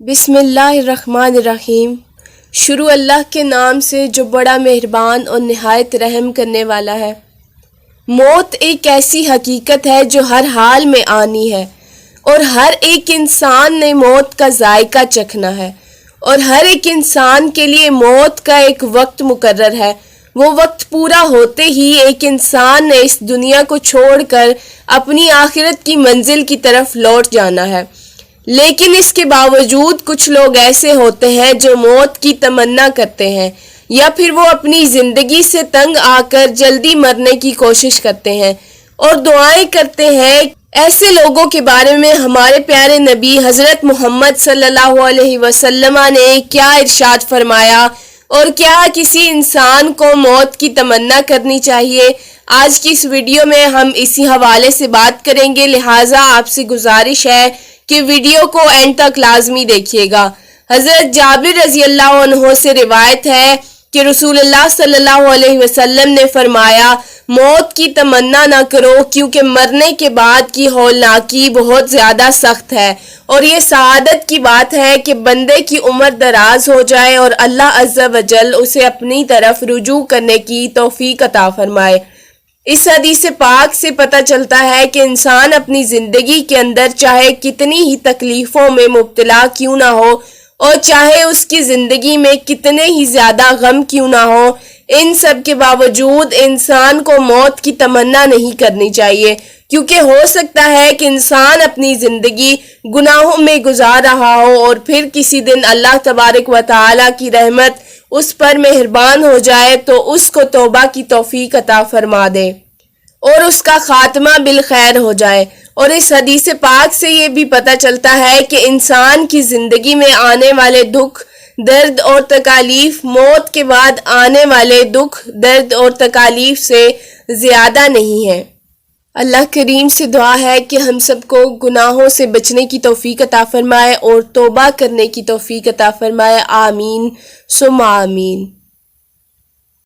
بسم اللہ الرحمن الرحیم۔ شروع اللہ کے نام سے جو بڑا مہربان اور نہایت رحم کرنے والا ہے۔ موت ایک ایسی حقیقت ہے جو ہر حال میں آنی ہے اور ہر ایک انسان نے موت کا ذائقہ چکھنا ہے، اور ہر ایک انسان کے لیے موت کا ایک وقت مقرر ہے۔ وہ وقت پورا ہوتے ہی ایک انسان نے اس دنیا کو چھوڑ کر اپنی آخرت کی منزل کی طرف لوٹ جانا ہے، لیکن اس کے باوجود کچھ لوگ ایسے ہوتے ہیں جو موت کی تمنا کرتے ہیں، یا پھر وہ اپنی زندگی سے تنگ آ کر جلدی مرنے کی کوشش کرتے ہیں اور دعائیں کرتے ہیں۔ ایسے لوگوں کے بارے میں ہمارے پیارے نبی حضرت محمد صلی اللہ علیہ وسلم نے کیا ارشاد فرمایا، اور کیا کسی انسان کو موت کی تمنا کرنی چاہیے؟ آج کی اس ویڈیو میں ہم اسی حوالے سے بات کریں گے، لہٰذا آپ سے گزارش ہے کہ ویڈیو کو اینڈ تک لازمی دیکھیے گا۔ حضرت جابر رضی اللہ عنہ سے روایت ہے کہ رسول اللہ صلی اللہ علیہ وسلم نے فرمایا، موت کی تمنا نہ کرو، کیونکہ مرنے کے بعد کی ہولناکی بہت زیادہ سخت ہے، اور یہ سعادت کی بات ہے کہ بندے کی عمر دراز ہو جائے اور اللہ عز و جل اسے اپنی طرف رجوع کرنے کی توفیق عطا فرمائے۔ اس حدیث پاک سے پتہ چلتا ہے کہ انسان اپنی زندگی کے اندر چاہے کتنی ہی تکلیفوں میں مبتلا کیوں نہ ہو، اور چاہے اس کی زندگی میں کتنے ہی زیادہ غم کیوں نہ ہو، ان سب کے باوجود انسان کو موت کی تمنا نہیں کرنی چاہیے، کیونکہ ہو سکتا ہے کہ انسان اپنی زندگی گناہوں میں گزار رہا ہو اور پھر کسی دن اللہ تبارک و تعالیٰ کی رحمت اس پر مہربان ہو جائے تو اس کو توبہ کی توفیق عطا فرما دے اور اس کا خاتمہ بالخیر ہو جائے۔ اور اس حدیث پاک سے یہ بھی پتہ چلتا ہے کہ انسان کی زندگی میں آنے والے دکھ، درد اور تکالیف موت کے بعد آنے والے دکھ، درد اور تکالیف سے زیادہ نہیں ہیں۔ اللہ کریم سے دعا ہے کہ ہم سب کو گناہوں سے بچنے کی توفیق عطا فرمائے اور توبہ کرنے کی توفیق عطا فرمائے۔ آمین ثم آمین۔